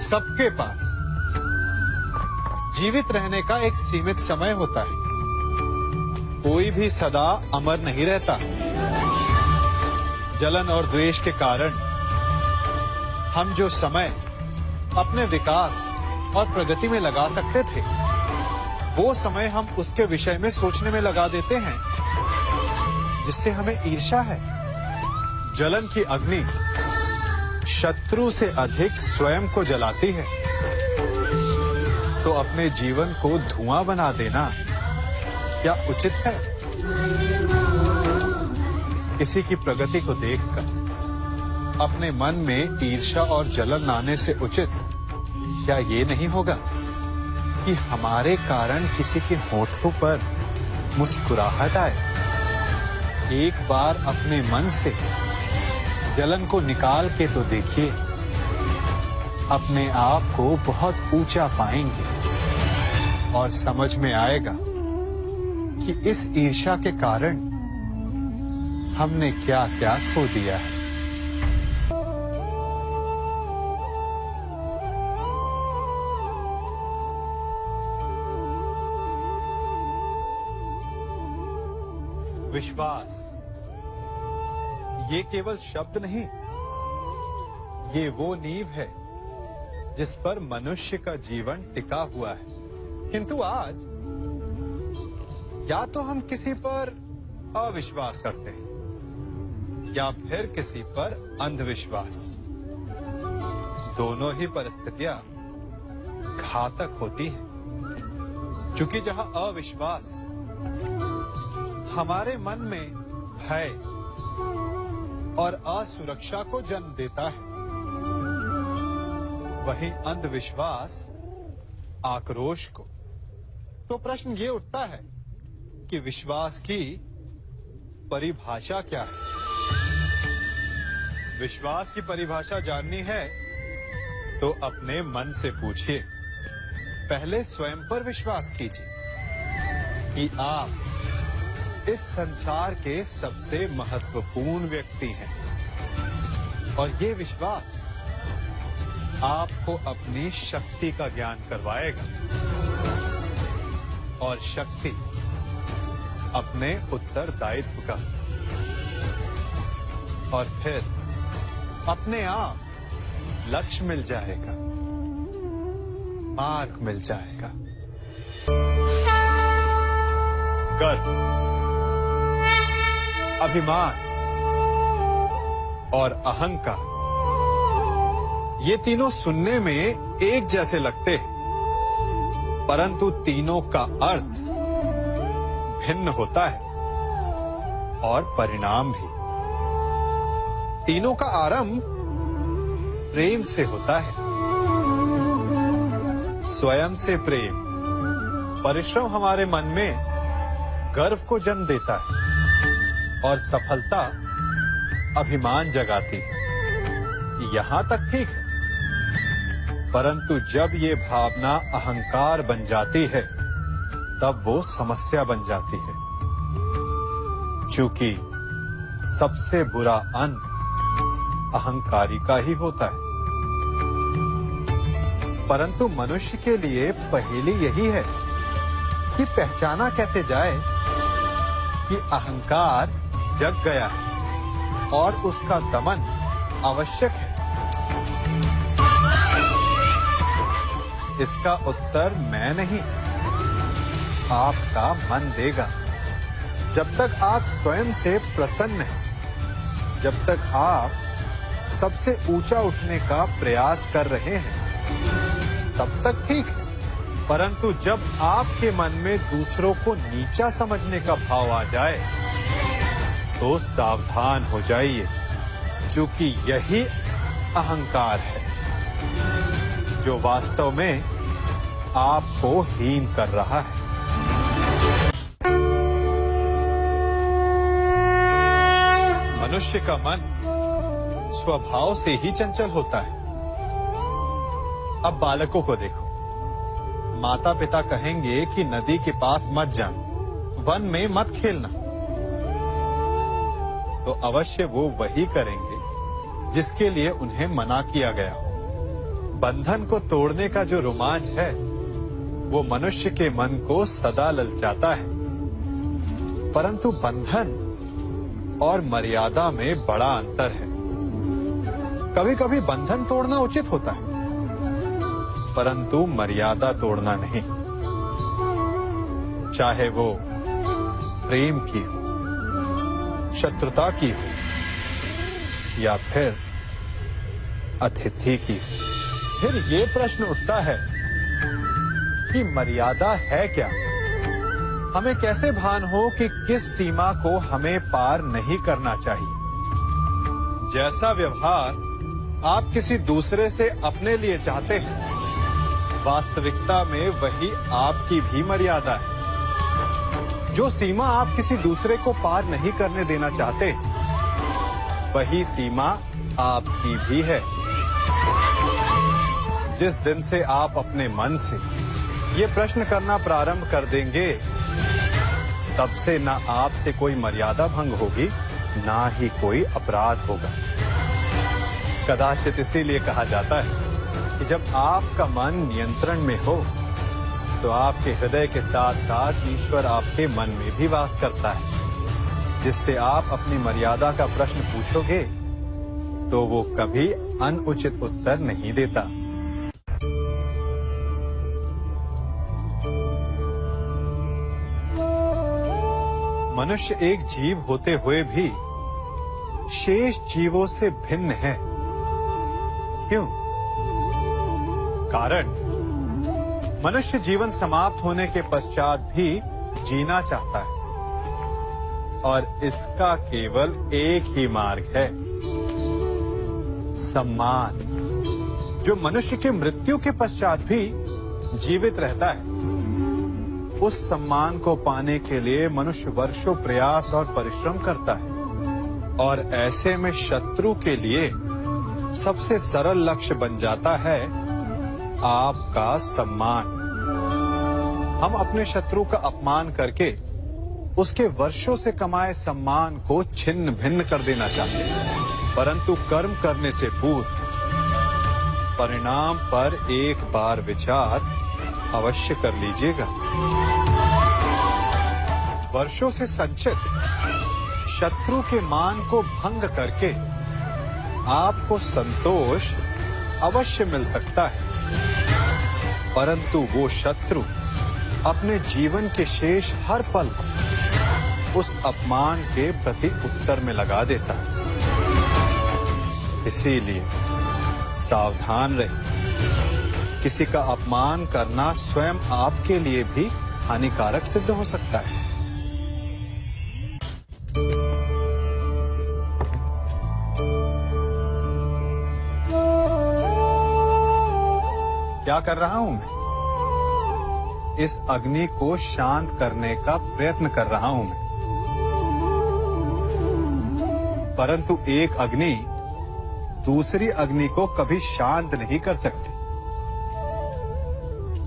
सबके पास जीवित रहने का एक सीमित समय होता है। कोई भी सदा अमर नहीं रहता। जलन और द्वेष के कारण हम जो समय अपने विकास और प्रगति में लगा सकते थे, वो समय हम उसके विषय में सोचने में लगा देते हैं, जिससे हमें ईर्ष्या है। जलन की अग्नि शत्रु से अधिक स्वयं को जलाती है, तो अपने जीवन को धुआं बना देना क्या उचित है? किसी की प्रगति को देखकर अपने मन में ईर्ष्या और जलन आने से उचित क्या ये नहीं होगा कि हमारे कारण किसी के होठों पर मुस्कुराहट आए? एक बार अपने मन से जलन को निकाल के तो देखिए, अपने आप को बहुत ऊंचा पाएंगे और समझ में आएगा कि इस ईर्ष्या के कारण हमने क्या क्या खो दिया है। विश्वास ये केवल शब्द नहीं, ये वो नींव है जिस पर मनुष्य का जीवन टिका हुआ है। किंतु आज या तो हम किसी पर अविश्वास करते हैं या फिर किसी पर अंधविश्वास। दोनों ही परिस्थितियां घातक होती हैं, क्योंकि जहां अविश्वास हमारे मन में भय और असुरक्षा को जन्म देता है, वहीं अंधविश्वास आक्रोश को। तो प्रश्न ये उठता है कि विश्वास की परिभाषा क्या है? विश्वास की परिभाषा जाननी है तो अपने मन से पूछिए। पहले स्वयं पर विश्वास कीजिए कि आप इस संसार के सबसे महत्वपूर्ण व्यक्ति हैं, और ये विश्वास आपको अपनी शक्ति का ज्ञान करवाएगा और शक्ति अपने उत्तरदायित्व का, और फिर अपने आप लक्ष्य मिल जाएगा, मार्ग मिल जाएगा। गर्व, अभिमान और अहंकार, ये तीनों सुनने में एक जैसे लगते हैं, परंतु तीनों का अर्थ भिन्न होता है और परिणाम भी। तीनों का आरंभ प्रेम से होता है। स्वयं से प्रेम, परिश्रम हमारे मन में गर्व को जन्म देता है और सफलता अभिमान जगाती है। यहां तक ठीक है, परंतु जब ये भावना अहंकार बन जाती है, तब वो समस्या बन जाती है, क्योंकि सबसे बुरा अंत अहंकारी का ही होता है। परंतु मनुष्य के लिए पहेली यही है कि पहचाना कैसे जाए कि अहंकार जग गया है और उसका दमन आवश्यक है। इसका उत्तर मैं नहीं, आपका मन देगा। जब तक आप स्वयं से प्रसन्न हैं, जब तक आप सबसे ऊंचा उठने का प्रयास कर रहे हैं, तब तक ठीक है। परंतु जब आपके मन में दूसरों को नीचा समझने का भाव आ जाए, तो सावधान हो जाइए, क्योंकि यही अहंकार है जो वास्तव में आपको हीन कर रहा है। मनुष्य का मन स्वभाव से ही चंचल होता है। अब बालकों को देखो, माता पिता कहेंगे कि नदी के पास मत जाना, वन में मत खेलना, तो अवश्य वो वही करेंगे जिसके लिए उन्हें मना किया गया हो। बंधन को तोड़ने का जो रोमांच है वो मनुष्य के मन को सदा ललचाता है, परंतु बंधन और मर्यादा में बड़ा अंतर है। कभी कभी बंधन तोड़ना उचित होता है, परंतु मर्यादा तोड़ना नहीं, चाहे वो प्रेम की हो, शत्रुता की हो या फिर अतिथि की हो। फिर ये प्रश्न उठता है कि मर्यादा है क्या? हमें कैसे भान हो कि किस सीमा को हमें पार नहीं करना चाहिए? जैसा व्यवहार आप किसी दूसरे से अपने लिए चाहते हैं, वास्तविकता में वही आपकी भी मर्यादा है। जो सीमा आप किसी दूसरे को पार नहीं करने देना चाहते, वही सीमा आपकी भी है। जिस दिन से आप अपने मन से ये प्रश्न करना प्रारंभ कर देंगे, तब से ना आपसे कोई मर्यादा भंग होगी, ना ही कोई अपराध होगा। कदाचित इसीलिए कहा जाता है कि जब आपका मन नियंत्रण में हो, तो आपके हृदय के साथ साथ ईश्वर आपके मन में भी वास करता है। जिससे आप अपनी मर्यादा का प्रश्न पूछोगे, तो वो कभी अनुचित उत्तर नहीं देता। मनुष्य एक जीव होते हुए भी शेष जीवों से भिन्न है। क्यों? कारण मनुष्य जीवन समाप्त होने के पश्चात भी जीना चाहता है, और इसका केवल एक ही मार्ग है, सम्मान। जो मनुष्य के मृत्यु के पश्चात भी जीवित रहता है, उस सम्मान को पाने के लिए मनुष्य वर्षों प्रयास और परिश्रम करता है। और ऐसे में शत्रु के लिए सबसे सरल लक्ष्य बन जाता है आपका सम्मान। हम अपने शत्रु का अपमान करके उसके वर्षों से कमाए सम्मान को छिन्न भिन्न कर देना चाहते हैं, परंतु कर्म करने से पूर्व परिणाम पर एक बार विचार अवश्य कर लीजिएगा। वर्षों से संचित शत्रु के मान को भंग करके आपको संतोष अवश्य मिल सकता है, परंतु वो शत्रु अपने जीवन के शेष हर पल को उस अपमान के प्रति उत्तर में लगा देता है। इसीलिए सावधान रहिए। किसी का अपमान करना स्वयं आपके लिए भी हानिकारक सिद्ध हो सकता है। क्या कर रहा हूं मैं? इस अग्नि को शांत करने का प्रयत्न कर रहा हूं मैं। परंतु एक अग्नि दूसरी अग्नि को कभी शांत नहीं कर सकती।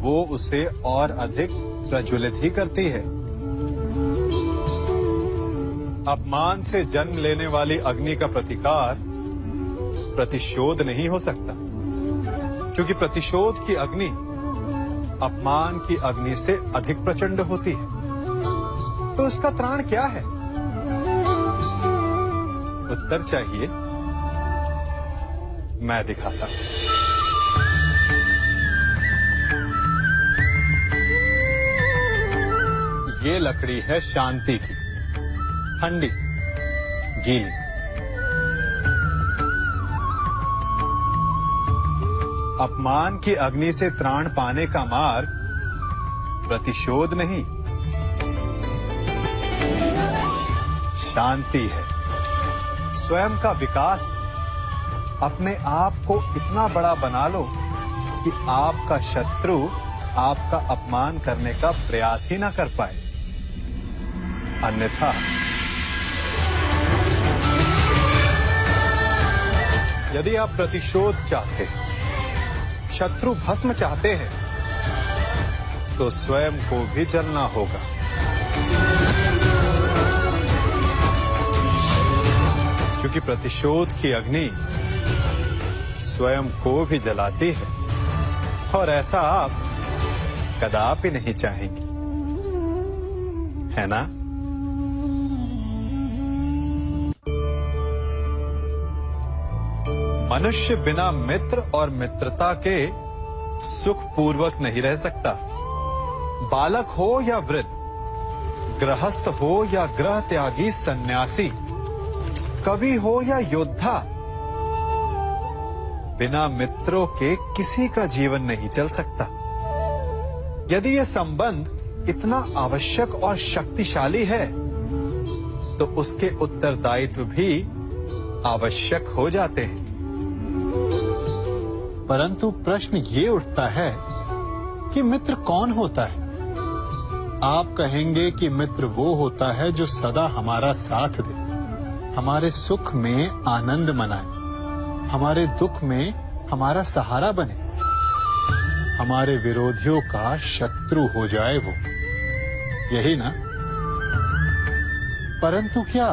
वो उसे और अधिक प्रज्वलित ही करती है। अपमान से जन्म लेने वाली अग्नि का प्रतिकार प्रतिशोध नहीं हो सकता, क्योंकि प्रतिशोध की अग्नि अपमान की अग्नि से अधिक प्रचंड होती है। तो उसका त्राण क्या है? उत्तर चाहिए? मैं दिखाता हूं। ये लकड़ी है शांति की, ठंडी, गीली। अपमान की अग्नि से त्राण पाने का मार्ग प्रतिशोध नहीं, शांति है, स्वयं का विकास। अपने आप को इतना बड़ा बना लो कि आपका शत्रु आपका अपमान करने का प्रयास ही ना कर पाए। अन्यथा यदि आप प्रतिशोध चाहते हैं, शत्रु भस्म चाहते हैं, तो स्वयं को भी जलना होगा। क्योंकि प्रतिशोध की अग्नि स्वयं को भी जलाती है। और ऐसा आप कदापि नहीं चाहेंगे, है ना? मनुष्य बिना मित्र और मित्रता के सुखपूर्वक नहीं रह सकता। बालक हो या वृद्ध, गृहस्थ हो या गृह त्यागी सन्यासी, कवि हो या योद्धा, बिना मित्रों के किसी का जीवन नहीं चल सकता। यदि यह संबंध इतना आवश्यक और शक्तिशाली है तो उसके उत्तरदायित्व भी आवश्यक हो जाते हैं। परंतु प्रश्न ये उठता है कि मित्र कौन होता है? आप कहेंगे कि मित्र वो होता है जो सदा हमारा साथ दे, हमारे सुख में आनंद मनाए, हमारे दुख में हमारा सहारा बने, हमारे विरोधियों का शत्रु हो जाए वो, यही ना? परंतु क्या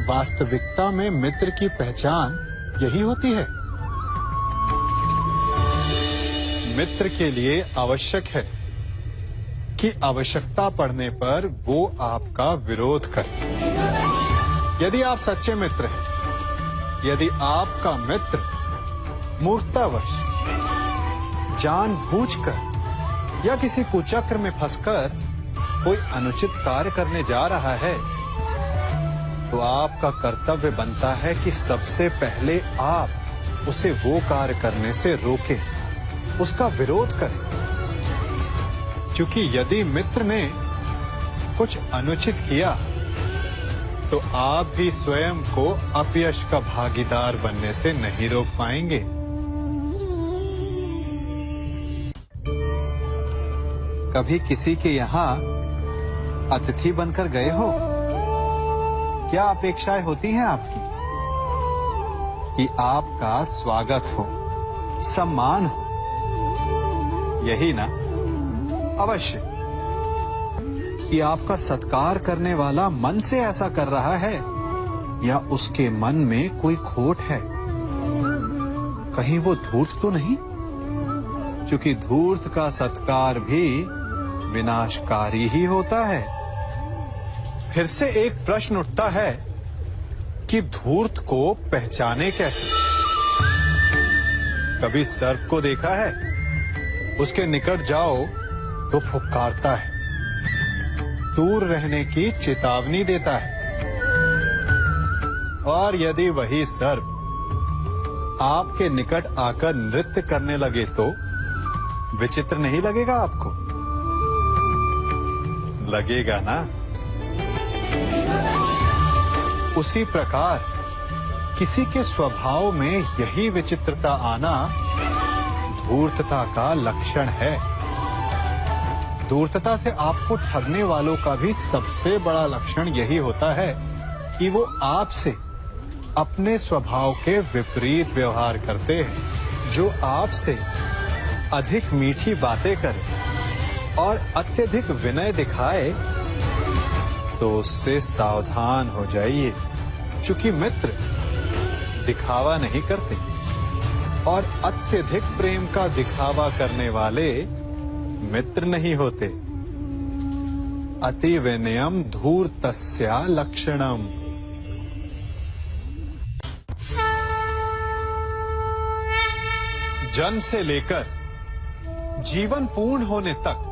वास्तविकता में मित्र की पहचान यही होती है? मित्र के लिए आवश्यक है कि आवश्यकता पड़ने पर वो आपका विरोध करे। यदि आप सच्चे मित्र हैं, यदि आपका मित्र मूर्खतावश, जानबूझकर या किसी कुचक्र में फंसकर कोई अनुचित कार्य करने जा रहा है, तो आपका कर्तव्य बनता है कि सबसे पहले आप उसे वो कार्य करने से रोकें, उसका विरोध करें। क्योंकि यदि मित्र ने कुछ अनुचित किया तो आप भी स्वयं को अपयश का भागीदार बनने से नहीं रोक पाएंगे। कभी किसी के यहाँ अतिथि बनकर गए हो? क्या अपेक्षाएं होती हैं आपकी? कि आपका स्वागत हो, सम्मान हो, यही ना? अवश्य कि आपका सत्कार करने वाला मन से ऐसा कर रहा है या उसके मन में कोई खोट है। कहीं वो धूर्त तो नहीं? क्योंकि धूर्त का सत्कार भी विनाशकारी ही होता है। फिर से एक प्रश्न उठता है कि धूर्त को पहचाने कैसे? कभी सर्प को देखा है? उसके निकट जाओ तो फुफकारता है, दूर रहने की चेतावनी देता है। और यदि वही सर्प आपके निकट आकर नृत्य करने लगे तो विचित्र नहीं लगेगा आपको? लगेगा ना? उसी प्रकार किसी के स्वभाव में यही विचित्रता आना धूर्तता का लक्षण है। धूर्तता से आपको ठगने वालों का भी सबसे बड़ा लक्षण यही होता है कि वो आपसे अपने स्वभाव के विपरीत व्यवहार करते हैं। जो आपसे अधिक मीठी बातें करे और अत्यधिक विनय दिखाए तो उससे सावधान हो जाइए, क्योंकि मित्र दिखावा नहीं करते और अत्यधिक प्रेम का दिखावा करने वाले मित्र नहीं होते। अति विनयम धूर्तस्य लक्षणम। जन्म से लेकर जीवन पूर्ण होने तक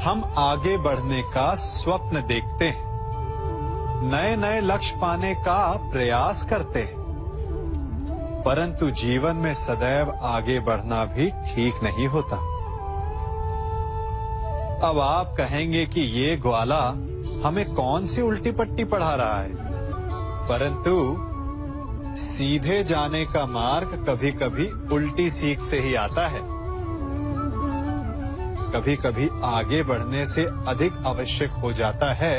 हम आगे बढ़ने का स्वप्न देखते हैं, नए नए लक्ष्य पाने का प्रयास करते हैं, परंतु जीवन में सदैव आगे बढ़ना भी ठीक नहीं होता। अब आप कहेंगे कि ये ग्वाला हमें कौन सी उल्टी पट्टी पढ़ा रहा है, परंतु सीधे जाने का मार्ग कभी कभी उल्टी सीख से ही आता है। कभी कभी आगे बढ़ने से अधिक आवश्यक हो जाता है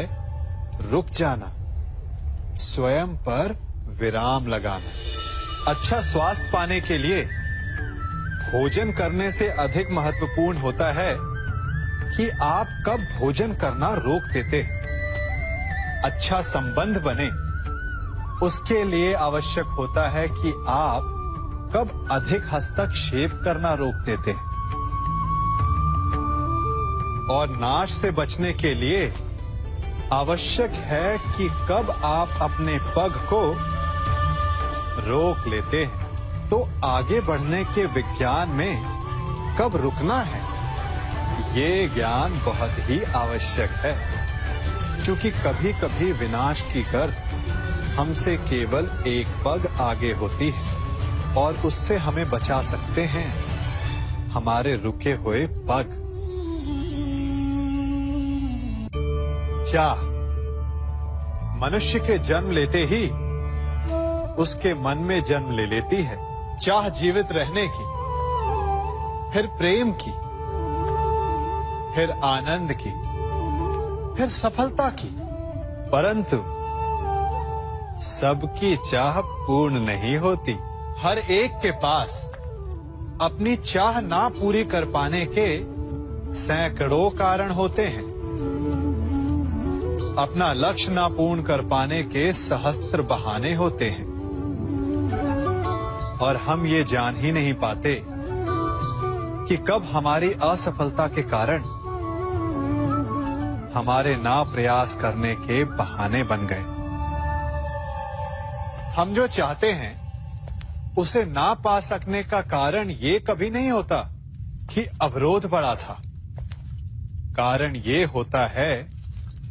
रुक जाना, स्वयं पर विराम लगाना। अच्छा स्वास्थ्य पाने के लिए भोजन करने से अधिक महत्वपूर्ण होता है कि आप कब भोजन करना रोक देते। अच्छा संबंध बने उसके लिए आवश्यक होता है कि आप कब अधिक हस्तक्षेप करना रोक देते हैं। और नाश से बचने के लिए आवश्यक है कि कब आप अपने पग को रोक लेते हैं। तो आगे बढ़ने के विज्ञान में कब रुकना है, ये ज्ञान बहुत ही आवश्यक है, क्योंकि कभी कभी विनाश की गर्द हमसे केवल एक पग आगे होती है और उससे हमें बचा सकते हैं हमारे रुके हुए पग। चाह मनुष्य के जन्म लेते ही उसके मन में जन्म ले लेती है। चाह जीवित रहने की, फिर प्रेम की, फिर आनंद की, फिर सफलता की। परंतु सबकी चाह पूर्ण नहीं होती। हर एक के पास अपनी चाह ना पूरी कर पाने के सैकड़ों कारण होते हैं। अपना लक्ष्य ना पूर्ण कर पाने के सहस्त्र बहाने होते हैं और हम ये जान ही नहीं पाते कि कब हमारी असफलता के कारण हमारे ना प्रयास करने के बहाने बन गए। हम जो चाहते हैं उसे ना पा सकने का कारण ये कभी नहीं होता कि अवरोध बड़ा था। कारण ये होता है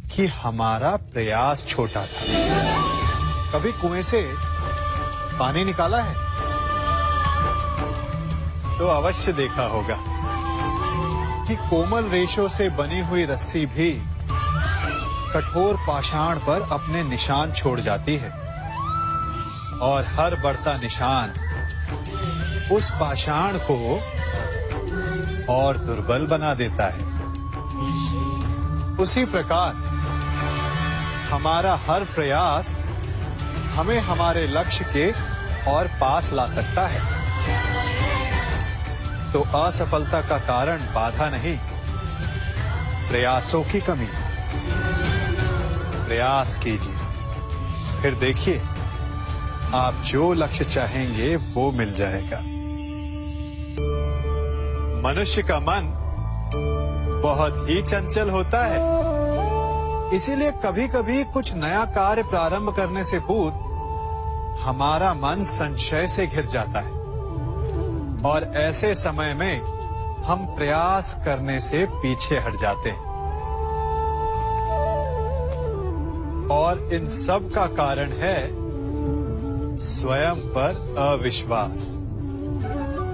कि हमारा प्रयास छोटा था। कभी कुएं से पानी निकाला है तो अवश्य देखा होगा कि कोमल रेशों से बनी हुई रस्सी भी कठोर पाषाण पर अपने निशान छोड़ जाती है और हर बढ़ता निशान उस पाषाण को और दुर्बल बना देता है। उसी प्रकार हमारा हर प्रयास हमें हमारे लक्ष्य के और पास ला सकता है। तो असफलता का कारण बाधा नहीं, प्रयासों की कमी। प्रयास कीजिए, फिर देखिए आप जो लक्ष्य चाहेंगे वो मिल जाएगा। मनुष्य का मन बहुत ही चंचल होता है, इसीलिए कभी कभी कुछ नया कार्य प्रारंभ करने से पूर्व हमारा मन संशय से घिर जाता है और ऐसे समय में हम प्रयास करने से पीछे हट जाते हैं। और इन सब का कारण है स्वयं पर अविश्वास,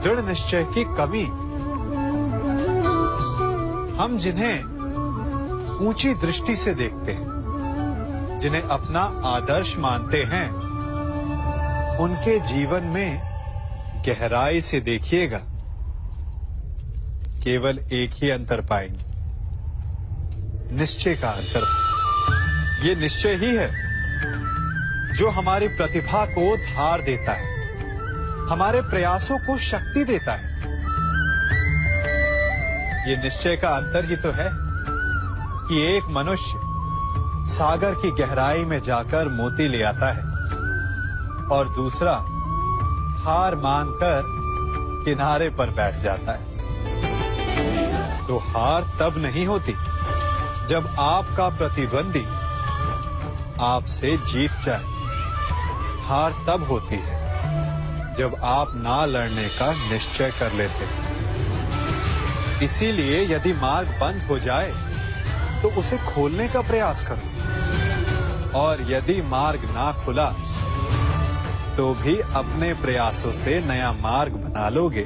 दृढ़ निश्चय की कमी। हम जिन्हें ऊंची दृष्टि से देखते हैं, जिन्हें अपना आदर्श मानते हैं, उनके जीवन में गहराई से देखिएगा, केवल एक ही अंतर पाएंगे, निश्चय का अंतर। ये निश्चय ही है जो हमारी प्रतिभा को धार देता है, हमारे प्रयासों को शक्ति देता है। ये निश्चय का अंतर ही तो है कि एक मनुष्य सागर की गहराई में जाकर मोती ले आता है और दूसरा हार मानकर किनारे पर बैठ जाता है। तो हार तब नहीं होती जब आपका प्रतिद्वंदी आपसे जीत जाए। हार तब होती है जब आप ना लड़ने का निश्चय कर लेते हैं। इसीलिए यदि मार्ग बंद हो जाए तो उसे खोलने का प्रयास करो, और यदि मार्ग ना खुला तो भी अपने प्रयासों से नया मार्ग बना लोगे।